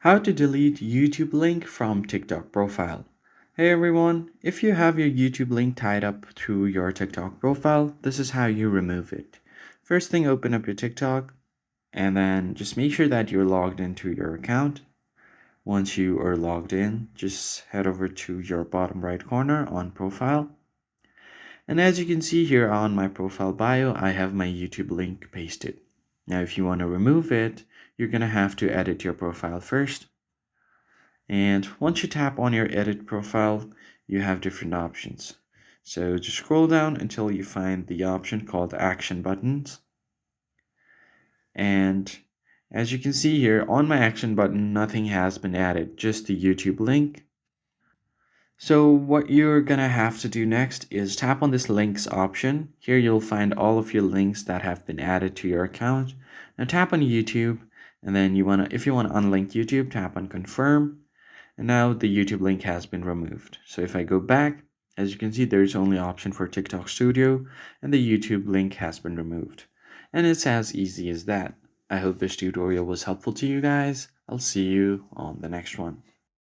How to delete YouTube link from TikTok profile. Hey everyone, if you have your YouTube link tied up to your TikTok profile, this is how you remove it. First thing, open up your TikTok and then just make sure that you're logged into your account. Once you are logged in, just head over to your bottom right corner on profile. And as you can see here on my profile bio, I have my YouTube link pasted. Now, if you want to remove it, you're going to have to edit your profile first. And once you tap on your edit profile, you have different options. So just scroll down until you find the option called action buttons. And as you can see here on my action button, nothing has been added, just the YouTube link. So what you're gonna have to do next is tap on this links option. Here you'll find all of your links that have been added to your account. Now tap on YouTube, and then if you wanna unlink YouTube, tap on confirm. And now the YouTube link has been removed. So if I go back, as you can see, there's only option for TikTok Studio, and the YouTube link has been removed. And it's as easy as that. I hope this tutorial was helpful to you guys. I'll see you on the next one.